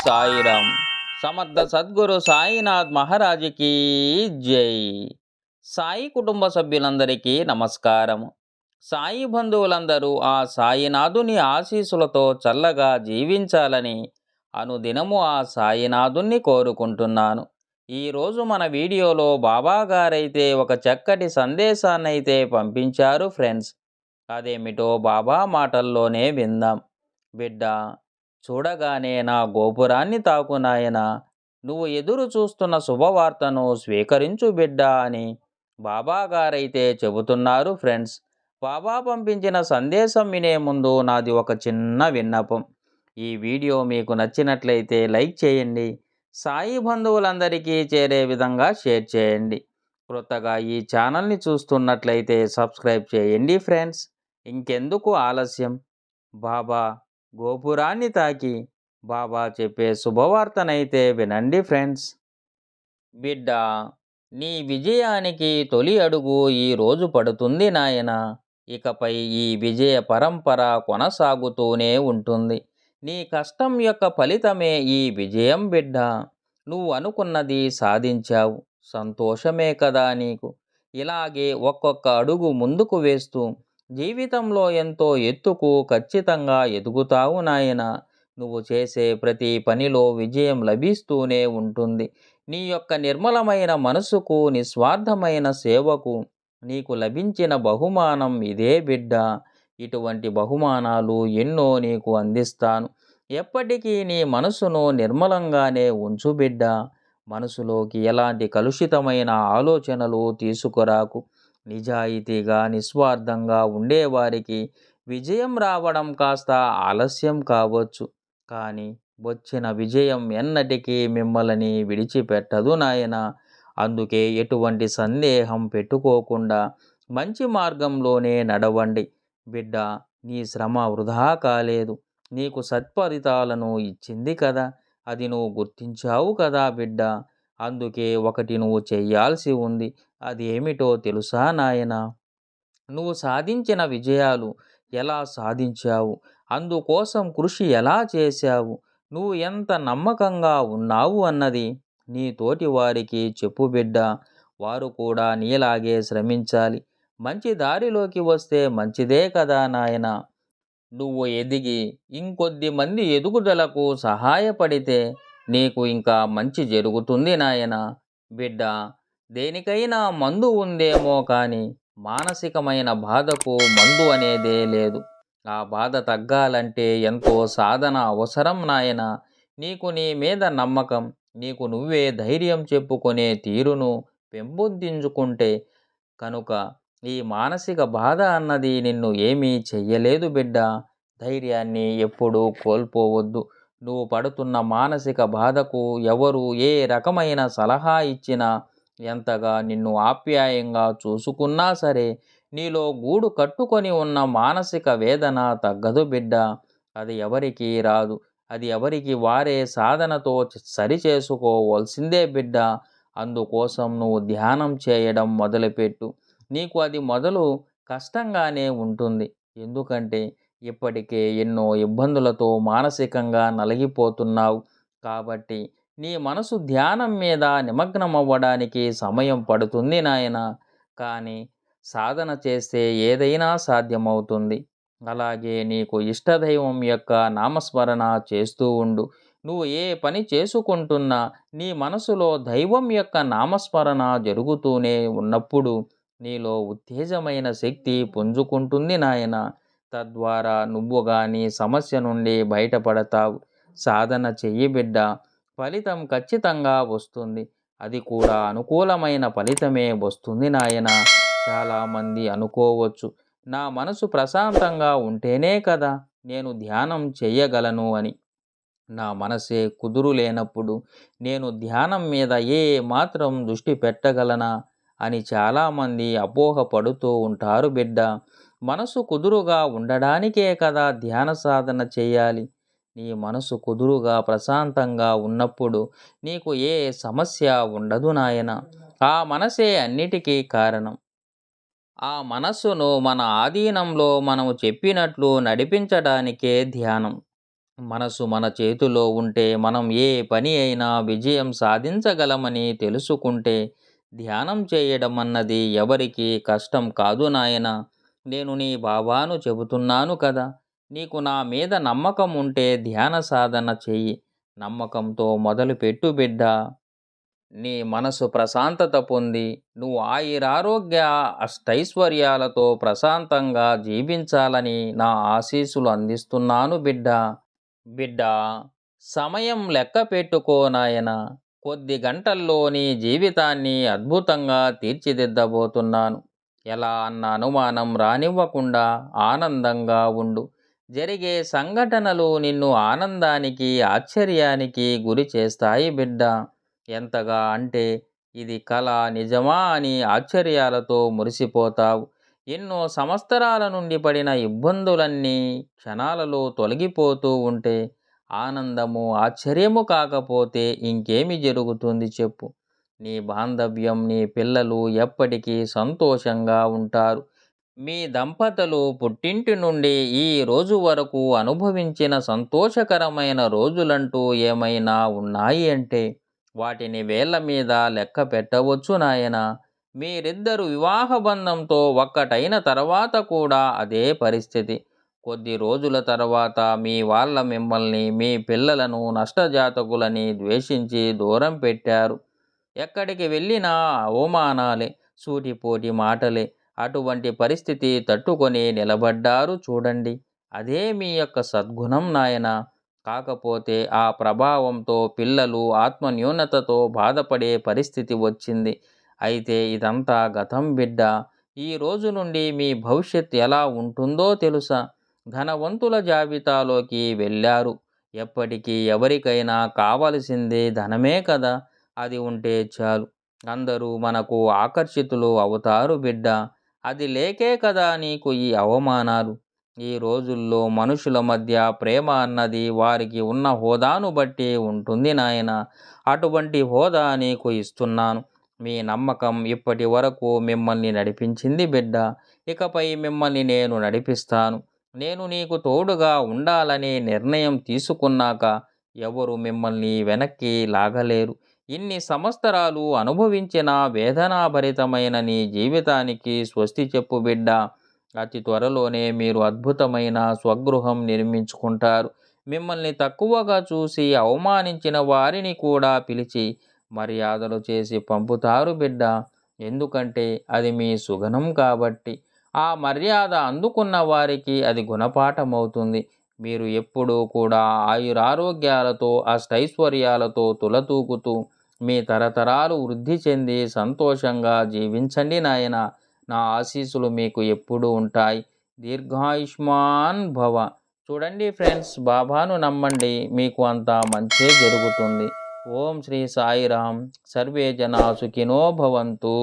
సాయిరామ్. సమర్థ సద్గురు సాయినాథ్ మహారాజుకి జై. సాయి కుటుంబ సభ్యులందరికీ నమస్కారము. సాయి బంధువులందరూ ఆ సాయినాథుని ఆశీస్సులతో చల్లగా జీవించాలని అనుదినము ఆ సాయినాథుణ్ణి కోరుకుంటున్నాను. ఈరోజు మన వీడియోలో బాబాగారైతే ఒక చక్కటి సందేశాన్నైతే పంపించారు ఫ్రెండ్స్. అదేమిటో బాబా మాటల్లోనే విందాం. బిడ్డ, చూడగానే నా గోపురాన్ని తాకు నాయనా, నువ్వు ఎదురు చూస్తున్న శుభవార్తను స్వీకరించు బిడ్డ అని బాబాగారైతే చెబుతున్నారు ఫ్రెండ్స్. బాబా పంపించిన సందేశం వినే ముందు నాది ఒక చిన్న విన్నపం. ఈ వీడియో మీకు నచ్చినట్లయితే లైక్ చేయండి, సాయి బంధువులందరికీ చేరే విధంగా షేర్ చేయండి. క్రొత్తగా ఈ ఛానల్ని చూస్తున్నట్లయితే సబ్స్క్రైబ్ చేయండి ఫ్రెండ్స్. ఇంకెందుకు ఆలస్యం, బాబా గోపురాన్ని తాకి బాబా చెప్పే శుభవార్తనైతే వినండి ఫ్రెండ్స్. బిడ్డ, నీ విజయానికి తొలి అడుగు ఈ రోజు పడుతుంది నాయనా. ఇకపై ఈ విజయ పరంపర కొనసాగుతూనే ఉంటుంది. నీ కష్టం యొక్క ఫలితమే ఈ విజయం బిడ్డ. నువ్వు అనుకున్నది సాధించావు, సంతోషమే కదా నీకు. ఇలాగే ఒక్కొక్క అడుగు ముందుకు వేస్తూ జీవితంలో ఎంతో ఎత్తుకు ఖచ్చితంగా ఎదుగుతావు నాయన. నువ్వు చేసే ప్రతి పనిలో విజయం లభిస్తూనే ఉంటుంది. నీ యొక్క నిర్మలమైన మనసుకు, నిస్వార్థమైన సేవకు నీకు లభించిన బహుమానం ఇదే బిడ్డ. ఇటువంటి బహుమానాలు ఎన్నో నీకు అందిస్తాను. ఎప్పటికీ నీ మనసును నిర్మలంగానే ఉంచు బిడ్డ. మనసులోకి ఎలాంటి కలుషితమైన ఆలోచనలు తీసుకురాకు. నిజాయితీగా, నిస్వార్థంగా ఉండేవారికి విజయం రావడం కాస్త ఆలస్యం కావచ్చు, కానీ వచ్చిన విజయం ఎన్నటికీ మిమ్మల్ని విడిచిపెట్టదు నాయన. అందుకే ఎటువంటి సందేహం పెట్టుకోకుండా మంచి మార్గంలోనే నడవండి బిడ్డ. నీ శ్రమ వృధా కాలేదు, నీకు సత్ఫలితాలను ఇచ్చింది కదా. అది నువ్వు గుర్తించావు కదా బిడ్డ. అందుకే ఒకటి నువ్వు చెయ్యాల్సి ఉంది. అది ఏమిటో తెలుసా నాయనా? నువ్వు సాధించిన విజయాలు ఎలా సాధించావు, అందుకోసం కృషి ఎలా చేశావు, నువ్వు ఎంత నమ్మకంగా ఉన్నావు అన్నది నీ తోటి వారికి చెప్పు బిడ్డ. వారు కూడా నీలాగే శ్రమించాలి. మంచి దారిలోకి వస్తే మంచిదే కదా నాయన. నువ్వు ఎదిగి ఇంకొద్ది మంది ఎదుగుదలకు సహాయపడితే నీకు ఇంకా మంచి జరుగుతుంది నాయన. బిడ్డ, దేనికైనా మందు ఉందేమో కానీ మానసికమైన బాధకు మందు అనేదే లేదు. ఆ బాధ తగ్గాలంటే ఎంతో సాధన అవసరం నాయన. నీకు నీ మీద నమ్మకం, నీకు నువ్వే ధైర్యం చెప్పుకునే తీరును పెంపొందించుకుంటే కనుక ఈ మానసిక బాధ అన్నది నిన్ను ఏమీ చెయ్యలేదు బిడ్డ. ధైర్యాన్ని ఎప్పుడూ కోల్పోవద్దు. నువ్వు పడుతున్న మానసిక బాధకు ఎవరు ఏ రకమైన సలహా ఇచ్చినా, ఎంతగా నిన్ను ఆప్యాయంగా చూసుకున్నా సరే, నీలో గూడు కట్టుకొని ఉన్న మానసిక వేదన తగ్గదు బిడ్డ. అది ఎవరికి రాదు. అది ఎవరికి వారే సాధనతో సరిచేసుకోవాల్సిందే బిడ్డ. అందుకోసం నువ్వు ధ్యానం చేయడం మొదలుపెట్టు. నీకు అది మొదలు కష్టంగానే ఉంటుంది. ఎందుకంటే ఇప్పటికే ఎన్నో ఇబ్బందులతో మానసికంగా నలిగిపోతున్నావు. కాబట్టి నీ మనసు ధ్యానం మీద నిమగ్నమవ్వడానికి సమయం పడుతుంది నాయన. కానీ సాధన చేస్తే ఏదైనా సాధ్యమవుతుంది. అలాగే నీకు ఇష్టదైవం యొక్క నామస్మరణ చేస్తూ ఉండు. నువ్వు ఏ పని చేసుకుంటున్నా నీ మనసులో దైవం యొక్క నామస్మరణ జరుగుతూనే ఉన్నప్పుడు నీలో ఉత్తేజమైన శక్తి పుంజుకుంటుంది నాయన. తద్వారా నువ్వు కానీ సమస్య నుండి బయటపడతావు. సాధన చెయ్యి బిడ్డ, ఫలితం ఖచ్చితంగా వస్తుంది. అది కూడా అనుకూలమైన ఫలితమే వస్తుంది నాయన. చాలామంది అనుకోవచ్చు, నా మనసు ప్రశాంతంగా ఉంటేనే కదా నేను ధ్యానం చెయ్యగలను అని. నా మనసే కుదురు లేనప్పుడు నేను ధ్యానం మీద ఏ మాత్రం దృష్టి పెట్టగలనా అని చాలామంది అపోహపడుతూ ఉంటారు బిడ్డ. మనసు కుదురుగా ఉండడానికే కదా ధ్యాన సాధన చేయాలి. నీ మనసు కుదురుగా ప్రశాంతంగా ఉన్నప్పుడు నీకు ఏ సమస్య ఉండదు నాయన. ఆ మనసే అన్నిటికీ కారణం. ఆ మనస్సును మన ఆధీనంలో మనము చెప్పినట్లు నడిపించడానికే ధ్యానం. మనసు మన చేతిలో ఉంటే మనం ఏ పని అయినా విజయం సాధించగలమని తెలుసుకుంటే ధ్యానం చేయడం అన్నది ఎవరికీ కష్టం కాదు నాయనా. నేను నీ బాబాను చెబుతున్నాను కదా. నీకు నా మీద నమ్మకం ఉంటే ధ్యాన సాధన చెయ్యి. నమ్మకంతో మొదలుపెట్టు బిడ్డా. నీ మనసు ప్రశాంతత పొంది నువ్వు ఆయురారోగ్య అష్టైశ్వర్యాలతో ప్రశాంతంగా జీవించాలని నా ఆశీస్సులు అందిస్తున్నాను బిడ్డా. బిడ్డా, సమయం లెక్క పెట్టుకో నాయనా. కొద్ది గంటల్లో నీ జీవితాన్ని అద్భుతంగా తీర్చిదిద్దబోతున్నాను. ఎలా అన్న అనుమానం రానివ్వకుండా ఆనందంగా ఉండు. జరిగే సంఘటనలు నిన్ను ఆనందానికి ఆశ్చర్యానికి గురి చేస్తాయి బిడ్డ. ఎంతగా అంటే ఇది కళ నిజమా అని ఆశ్చర్యాలతో మురిసిపోతావు. ఎన్నో సంవత్సరాల నుండి పడిన ఇబ్బందులన్నీ క్షణాలలో తొలగిపోతూ ఉంటే ఆనందము ఆశ్చర్యము కాకపోతే ఇంకేమి జరుగుతుంది చెప్పు. నీ బాంధవ్యం నీ పిల్లలు ఎప్పటికీ సంతోషంగా ఉంటారు. మీ దంపతులు పుట్టింటి నుండి ఈ రోజు వరకు అనుభవించిన సంతోషకరమైన రోజులంటూ ఏమైనా ఉన్నాయి అంటే వాటిని వేళ్ల మీద లెక్క పెట్టవచ్చు నాయనా. మీరిద్దరు వివాహ బంధంతో ఒక్కటైన తర్వాత కూడా అదే పరిస్థితి. కొద్ది రోజుల తర్వాత మీ వాళ్ళ మిమ్మల్ని మీ పిల్లలను నష్టజాతకులని ద్వేషించి దూరం పెట్టారు. ఎక్కడికి వెళ్ళినా అవమానాలే, సూటిపోటి మాటలే. అటువంటి పరిస్థితి తట్టుకొని నిలబడ్డారు చూడండి. అదే మీ యొక్క సద్గుణం నాయనా. కాకపోతే ఆ ప్రభావంతో పిల్లలు ఆత్మన్యూనతతో బాధపడే పరిస్థితి వచ్చింది. అయితే ఇదంతా గతం బిడ్డ. ఈ రోజు నుండి మీ భవిష్యత్ ఎలా ఉంటుందో తెలుసా? ధనవంతుల జాబితాలోకి వెళ్ళారు. ఎప్పటికీ ఎవరికైనా కావలసింది ధనమే కదా. అది ఉంటే చాలు. అందరూ మనకు ఆకర్షితులు అవుతారు బిడ్డ. అది లేకే కదా నీకు ఈ అవమానాలు. ఈ రోజుల్లో మనుషుల మధ్య ప్రేమ అన్నది వారికి ఉన్న హోదాను బట్టి ఉంటుంది నాయన. అటువంటి హోదా నీకు ఇస్తున్నాను. మీ నమ్మకం ఇప్పటి వరకు మిమ్మల్ని నడిపించింది బిడ్డ. ఇకపై మిమ్మల్ని నేను నడిపిస్తాను. నేను నీకు తోడుగా ఉండాలనే నిర్ణయం తీసుకున్నాక ఎవరు మిమ్మల్ని వెనక్కి లాగలేరు. ఇన్ని సంవత్సరాలు అనుభవించిన వేదనాభరితమైన నీ జీవితానికి స్వస్తి చెప్పు బిడ్డ. అతి త్వరలోనే మీరు అద్భుతమైన స్వగృహం నిర్మించుకుంటారు. మిమ్మల్ని తక్కువగా చూసి అవమానించిన వారిని కూడా పిలిచి మర్యాదలు చేసి పంపుతారు బిడ్డ. ఎందుకంటే అది మీ సుగనం కాబట్టి. ఆ మర్యాద అందుకున్న వారికి అది గుణపాఠమవుతుంది. మీరు ఎప్పుడూ కూడా ఆయురారోగ్యాలతో అష్టైశ్వర్యాలతో తులతూగుతూ మీ తరతరాలు వృద్ధి చెంది సంతోషంగా జీవించండి నాయన. నా ఆశీస్సులు మీకు ఎప్పుడూ ఉంటాయి. దీర్ఘాయుష్మాన్ భవ. చూడండి ఫ్రెండ్స్, బాబాను నమ్మండి, మీకు అంతా మంచే జరుగుతుంది. ఓం శ్రీ సాయిరాం. సర్వే జనా సుఖినో భవంతు.